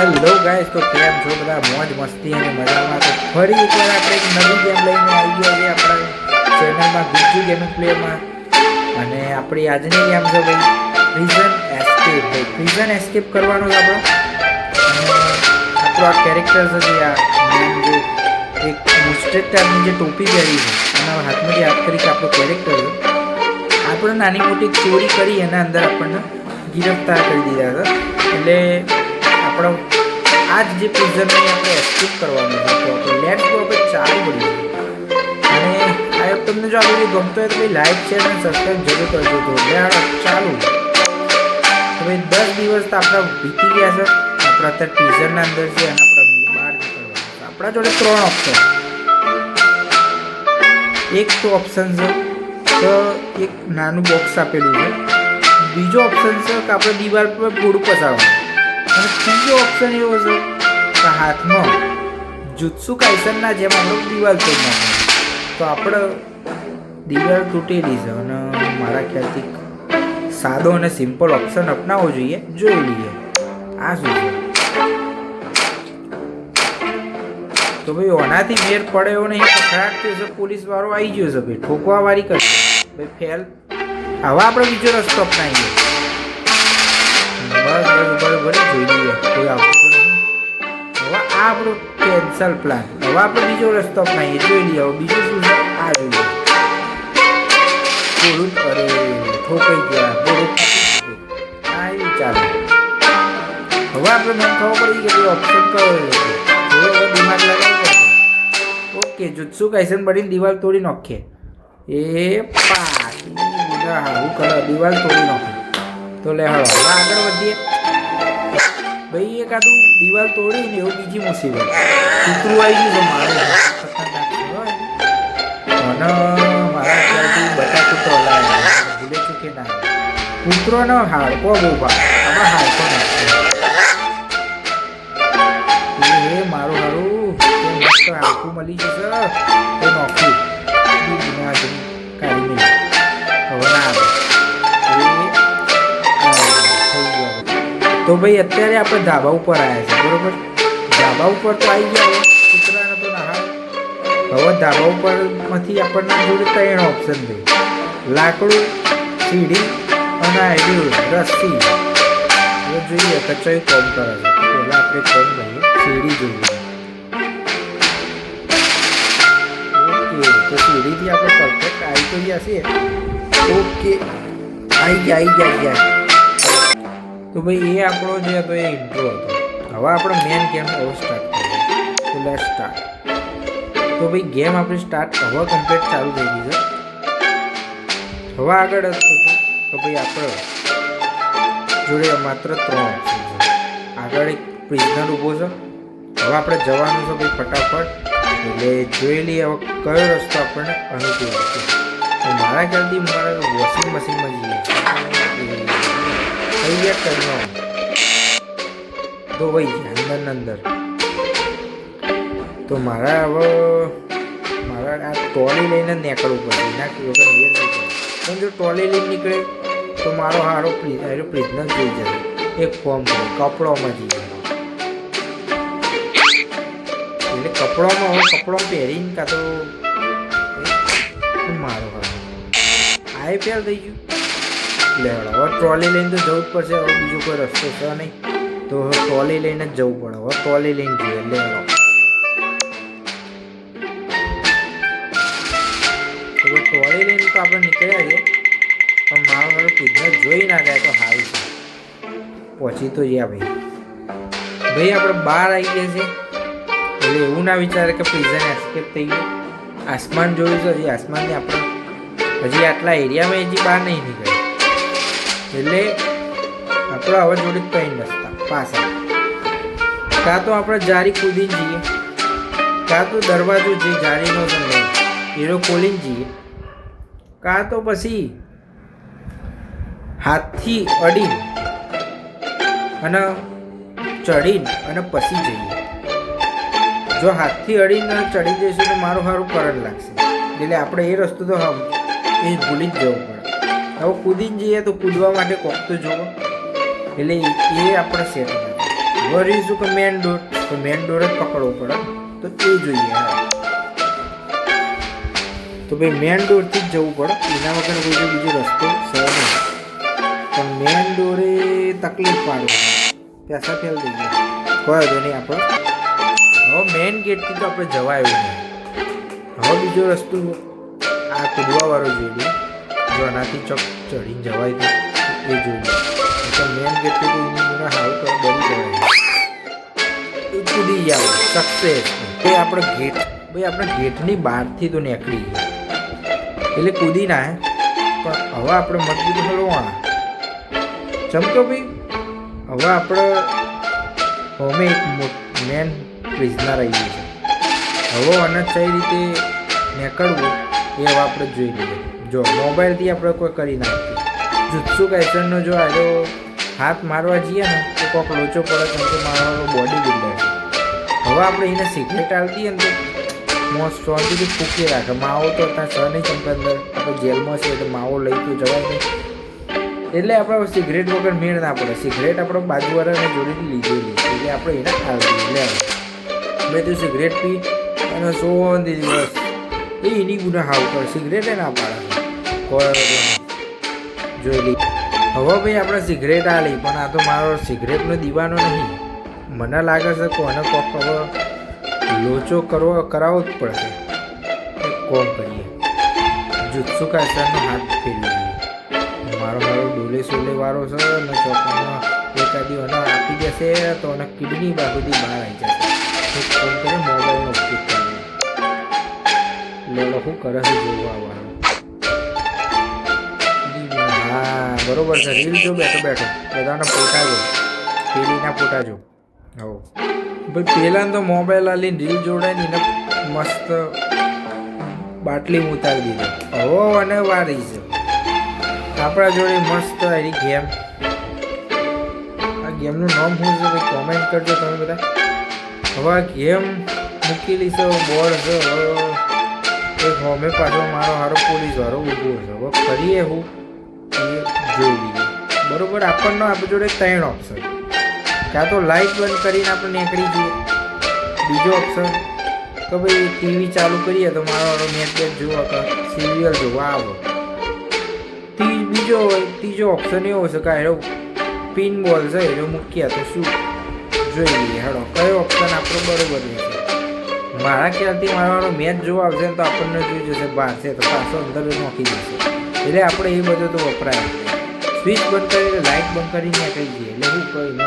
Hello guys, તો કેમ છો બધા? મોજ મસ્તી અને મજામાં. તો ફરી એકવાર આપણે એક નવી ગેમ લઈને આવી ગયા છે આપણા ચેનલમાં ગુજ્જુ ગેમિંગ પ્લેમાં. અને આપણી આજની ગેમ છે ભાઈ પ્રિઝન એસ્કેપ. ભાઈ પ્રિઝન એસ્કેપ કરવાનો છે આપણો. અને આપણો આ કેરેક્ટર છે જે જે એક મુસ્ટેડ ટાઈપની જે ટોપી પહેરી છે એના હાથમાંથી હાથ કરી કે આપણો કેરેક્ટર છે. આપણે નાની મોટી ચોરી કરી એના અંદર આપણને ગિરફ્તાર કરી દીધા હતા. એટલે આપણો આ જ જે પ્રિઝનને આપણે એસ્કેપ કરવાનું છે. તો આપણે લેટ્સ ગો, આપણે ચાલુ કરીએ. અને આ તમને જો આ વિડીયો ગમતો હોય તો ભાઈ લાઈક શેર અને સબસ્ક્રાઈબ જરૂર કરજો. તો ચાલુ. તો ભાઈ 10 દિવસ તો આપણા વીતી ગયા છે. આપણે અત્યારે પ્રિઝનના અંદર છે અને આપણે બહાર નીકળવાનું છે. આપણા જોડે 3 ઓપ્શન. એક તો ઓપ્શન છે તો એક નાનું બોક્સ આપેલું છે. બીજો ઓપ્શન છે કે આપણે દિવાલ પર ઘોડું પસારવાનું. અને ત્રીજો ઓપ્શન એવો છે કે હાથમાં જુત્સુ કાઈસનના જેમ આપણે દિવાલ તોડી નાખવાની. તો આપણે દિવાલ તૂટેલી છે અને મારા ખ્યાલથી સાદો અને સિમ્પલ ઓપ્શન અપનાવવો જોઈએ. જોઈ લઈએ આ શું છે. તો ભાઈ ઓનાથી મેર પડે એવો નહીં. ખરાબ થયો છે, પોલીસ વાળો આવી ગયો છે ભાઈ, ઠોકવા વાળી કરશે ભાઈ ફેલ. હવે આપણે બીજો રસ્તો અપનાવીએ. બસ બરોબર જોઈ લઈએ કોઈ આવતું તો નથી. હવે આ આપણો કેન્સલ પ્લાન. હવે આપણે બીજો રસ્તો અપનાવીએ. જોઈ લઈએ હવે બીજું શું છે આ જોઈએ. થોડું અરે ઠોકાઈ ગયા, થોડું આ એવું ચાલે. હવે આપણે મને ખબર પડી કે ભાઈ ઓપ્શન કયો છે. થોડો દિમાગ લગાવવો પડશે. ઓકે, જુત્સુ કાઈસન બનીને દિવાલ તોડી નાખીએ. એ હારું કરે, દિવાલ તોડી નાખે. તો લે હવે આગળ વધીએ ભાઈ. એક આદું દિવાલ તોડી ને એવું બીજી મુસીબત. કૂતરું આવી ગયું છે મારું ખતરનાક છે. મને મારા ત્યાંથી બટાકું તો હલાય ભૂલે ચૂકે ના. કૂતરોનો હાડકો બહુ ભાવ. આમાં હાડકો નાખશે એ મારું હારું મસ્ત હાડકું મળી જશે. એ નોખ્યું કાઢી નહીં. હવે ના આવે. તો ભાઈ અત્યારે આપણે ધાબા ઉપર આવ્યા છે બરોબર. ધાબા ઉપર તો આવી ગયા. કૂતરાને તો ના. હવે ધાબા ઉપરમાંથી આપણને જોડે 3 ઓપ્શન છે. લાકડું, સીડી અને આઈડી રસ્સી. હવે જોઈએ કે કઈ કોમ કરે છે. પહેલાં આપણે કોમ લઈએ, સીડી જોઈએ. ઓકે, તો સીડીથી આપણે પરફેક્ટ આવી તો ગયા છીએ. ઓકે, આવી ગયા. તો ભાઈ એ આપણો જે હતો એ ઇન્ટ્રો હતો. હવે આપણે મેન ગેમ હવે સ્ટાર્ટ કરીએ. તો લેટ સ્ટાર્ટ. તો ભાઈ ગેમ આપણી સ્ટાર્ટ હવે કમ્પ્લીટ ચાલુ થઈ ગઈ છે. હવે આગળ હતું તો ભાઈ આપણે જોડે માત્ર 3 ઓપ્શન છે. આગળ એક પ્રિઝનર ઊભો છે. હવે આપણે જવાનું છે ભાઈ ફટાફટ. એટલે જોઈ લઈએ હવે કયો રસ્તો આપણને અનુકૂળ છે. તો મારા ખ્યાલથી મારા વોશિંગ મશીનમાં જઈએ થઈ ગયા કરવાનો. તો ભાઈ અંદર તો મારા હવે આ ટોલી લઈને નીકળવું પડે. એના વગર વેર નહીં પડે. પણ જો ટોલી લઈને નીકળે તો મારો હારો પ્રિઝનર જોઈ જાય. એક ફોર્મ કરે કપડામાં જઈ જાય. એટલે કપડામાં પહેરીને કાં તો મારો હારો આ ફેલ થઈ ગયું. લેવડ હવે ટ્રોલી લઈને તો જવું જ પડશે. હવે બીજો કોઈ રસ્તો છે નહીં. તો ટ્રોલી લઈને જ જવું પડે. હવે ટ્રોલી લઈને જઈએ. લેવડો તો ટ્રોલી લઈને તો આપણે નીકળ્યા છીએ. પણ મારું પ્રિઝનર જોઈ ના જાય તો સારું છે. પહોંચી તો ગયા ભાઈ. આપણે બહાર આવી ગયા છીએ. એટલે એવું ના વિચારે કે પ્રિઝન એસ્કેપ થઈ ગયું. આસમાન જોયું છે. હજી આસમાનને આપણે હજી આટલા એરિયામાં હજી બહાર નહીં નીકળે. એટલે આપણે હવે જોડે 3 રસ્તા પાછા. કાં તો આપણે જારી કૂદીને જઈએ, કાં તો દરવાજો જે જારીનો છે એનો ખોલીને જઈએ, કાં તો પછી હાથથી અડીને અને ચડીને અને પછી જઈએ. જો હાથથી અડીને ચડી જઈશું તો મારું સારું કરંટ લાગશે. એટલે આપણે એ રસ્તો તો એ ભૂલી જ જવું પડે. હવે કૂદીને જઈએ તો કૂદવા માટે કોક તો જોવો. એટલે એ આપણે સેટ વરીશું કે મેન ડોર, તો મેન ડોર જ પકડવો પડે, તો એ જોઈએ. તો ભાઈ મેન ડોરથી જ જવું પડે, એના વગર કોઈ બીજો રસ્તો છે નહીં. પણ મેન ડોરે તકલીફ પાડવા પૈસા ફેલ થઈ ગયા, કોઈ તો નહીં આપણે. હવે મેન ગેટથી તો આપણે જવાયું નહીં. હવે બીજો રસ્તો આ કૂદવાવાળો જોઈએ, જો આનાથી ચોક ચડીને જવાય તો એ જોઈએ. તો મેન ગેટથી તો એની હાલ તો બની જવાય, એ કૂદી જાવ સક્સેસ. એ આપણે ગેટ ભાઈ આપણે ગેટની બહારથી તો નીકળી ગયા એટલે કૂદી ના. પણ હવે આપણે મજબૂત હલવા ચમકો ભાઈ. હવે આપણે અમે એક મેન પ્રિઝનર આવીએ છીએ. હવે આને કઈ રીતે નીકળવું એ હવે આપણે જોઈ લઈએ. જો મોબાઈલથી આપણે કોઈ કરી નાખીએ. જુત્સુ કાઈસનનો જો આજો હાથ મારવા જઈએ ને તો કોઈક લોચો પડે, કેમ કે મારવાનો બોડી બિલ્ડર છે. હવે આપણે એને સિગરેટ આપી દઈએ ને તો મોસ્ટ શાંતિથી ફૂંકી રાખે. માવો તો ત્યાં સર નહીં ચમકે, અંદર આપણે જેલમાં છે એટલે માવો લઈ તો જવાય નહીં. એટલે આપણે સિગરેટ વગર મેળ ના પડે. સિગરેટ આપણે બાજુવાળાને જોડેથી લીધેલી એટલે આપણે એને ખાવી લે. મેં તું સિગરેટ પી અને સોંધી દિવસ એ એની ગુના હાવ કર, સિગરેટ ના પાડે કોઈ જોઈ લઈ. હવે ભાઈ આપણે સિગરેટ આ લઈ, પણ આ તો મારો સિગરેટનો દીવાનો નહીં. મને લાગે છે કોને કોક હવે લોચો કરાવવો જ પડશે. એક કોમ કરીએ, જુત્સુ કાઈસનનો હાથ ફેરવી. મારો ડોલે સોલે વાળો છે ને ચોકમાં એકાદી એને આપી દેશે તો એને કિડની બાજુથી બહાર આવી જશે. એક કોમ કરી મોબાઈલનો ઉપયોગ કરીએ. લેલો શું કરે છે જોવા આવવાનું. હા બરોબર છે, રીલ જો બેઠો બેઠો બધાના ફોટા જો, પેલીના ફોટા જો. હો ભાઈ પહેલાં તો મોબાઈલ આલીને રીલ જોડાય ને એને મસ્ત બાટલી ઉતારી દીધો. હવે અને વારી છે આપણા જોડે મસ્ત એની ગેમ. આ ગેમનું નામ શું છે ભાઈ કોમેન્ટ કરજો તમે બધા. હવે આ ગેમ મૂકેલી છે, બોર્ડ છે. એક હોમે પાછો મારો હારો પોલીસ વાળો ઊભો છે. હવે કરીએ હું એ જોઈ લઈએ. બરોબર, આપણને આપણી જોડે 3 ઓપ્શન. કાં તો લાઇટ બંધ કરીને આપણે નીકળી જઈએ. બીજો ઓપ્શન કે ભાઈ ટીવી ચાલુ કરીએ તો મારો વાળો મેચ બેચ જોવા કે સિરિયલ જોવા આવો. ત્રીજો ઓપ્શન એવો છે કે હેરો પિન બોલ છે એનો મૂક્યા તો શું જોઈ લઈએ. હેડો કયો ઓપ્શન આપણો બરોબર રહેશે. મારા ખ્યાલથી મારો મેચ જોવા આવશે ને તો આપણને જોઈ જશે બહાર છે તો પાછો અંદર નોખી જશે. એટલે આપણે એ બધું તો વપરાય. સ્વિચ બંધ કરીને લાઇટ બંધ કરીને નીકળી જઈએ એટલે હું કંઈ ન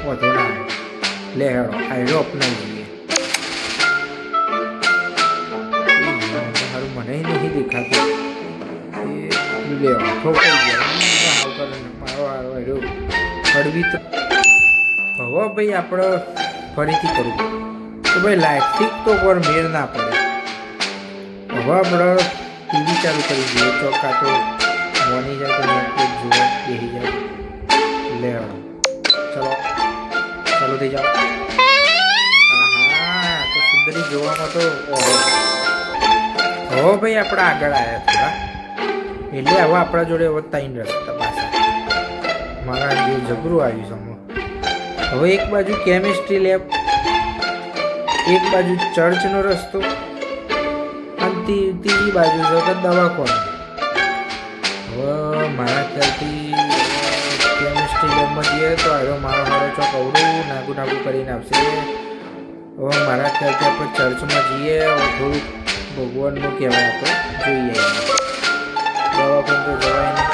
વધો ના આવે. લે હેડો આયરો અપનાવી દઈએ. સારું મને નહીં દેખાતું. લેવા ઠોકાઈ ગયા મારો હારો હળવી. તો હવે ભાઈ આપણે ફરીથી કરવું તો ભાઈ લાઇટથી તો પર મેળ ના પડે. હવે આપણે ટીવી ચાલુ કરી દઈએ. ચોક્કા તો મોની જાય તો નેટફ્લિક્સ જોવા બેસી જાય. લે ચલો ચાલુ થઈ જાઓ. હા તો સુંદરી જોવામાં તો હવે ભાઈ આપણે આગળ આવ્યા થોડા. એટલે હવે આપણા જોડે હવે 3 રસ્તા પાછા. મારા જે જબરું આવ્યું છે. હવે એક બાજુ કેમિસ્ટ્રી લેબ, એક બાજુ ચર્ચનો રસ્તો અને ત્રીજી બાજુ છે કે દવાખાનું. હવે મારા ખ્યાલથી કેમિસ્ટ્રી લેબમાં જઈએ તો હવે મારો ચોક અવડું નાગું કરીને આવશે. હવે મારા ખ્યાલથી આપણે ચર્ચમાં જઈએ. હવે થોડુંક ભગવાનનું કહેવાય તો જોઈએ. દવાખાનું તો જવાય નહીં.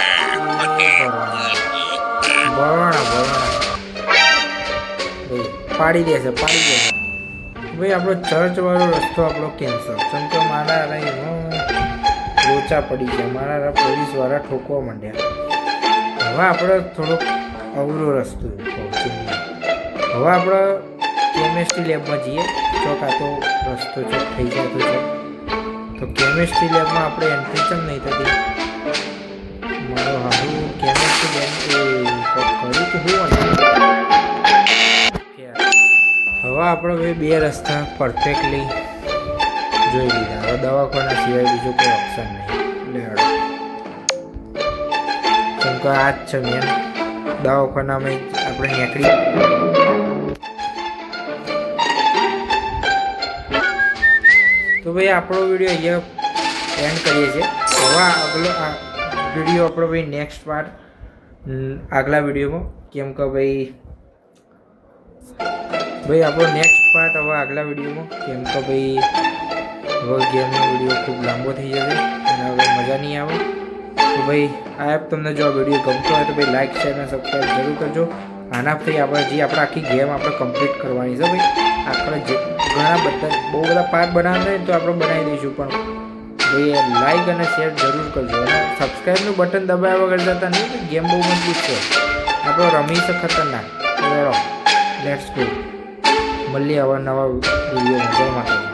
ભરવાના પાડી દેશે. ભાઈ આપણો ચર્ચ વાળો રસ્તો આપણો કેન્સલ. કેમ કે મારા લોચા પડી ગયા. મારા પોલીસ વાળા ઠોકવા માંડ્યા. હવે આપણે થોડોક અવરો રસ્તો. હવે આપણે કેમિસ્ટ્રી લેબમાં જઈએ. ચોક આ તો રસ્તો ચોક થઈ જાય તો કેમિસ્ટ્રી લેબમાં આપણે એન્ટ્રી કેમ નહીં થતી. મારો હારું કેમિસ્ટ્રી લેબ કર્યું તો હું હવે આપણે 2 રસ્તા પરફેક્ટલી જોઈ લીધા. હવે દવાખાના સિવાય બીજો કોઈ ઓપ્શન નહીં. લેડો કેમ કે આ જ છે મેન. દવાખાનામાં આપણે નીકળી તો ભાઈ આપણો વિડીયો અહીંયા એન્ડ કરીએ છીએ. હવે આગલો આ વિડીયો આપણો ભાઈ નેક્સ્ટ પાર્ટ આગલા વિડીયોમાં, કેમ કે ભાઈ આપણો નેક્સ્ટ પાર્ટ હવે આગલા વિડીયોમાં, કેમ કે ભાઈ હવે ગેમનો વિડીયો ખૂબ લાંબો થઈ જશે અને હવે મજા નહીં આવે. તો ભાઈ આ એપ તમને જો આ વિડીયો ગમતો હોય તો ભાઈ લાઈક શેર અને સબસ્ક્રાઈબ જરૂર કરજો. આનાથી આપણે આખી ગેમ આપણે કમ્પ્લીટ કરવાની છે ભાઈ. આપણે બહુ બધા પાર્ટ બનાવવાના તો આપણે બનાવી દઈશું, પણ ભાઈ લાઈક અને શેર જરૂર કરજો અને સબસ્ક્રાઈબનું બટન દબાવ્યા વગર જતા નહીં. ગેમ બહુ મજબૂત છે, આપણો રમી છે ખતરનાક. Let's go. મળીએ આવા નવા વિડીયો. જય માતા.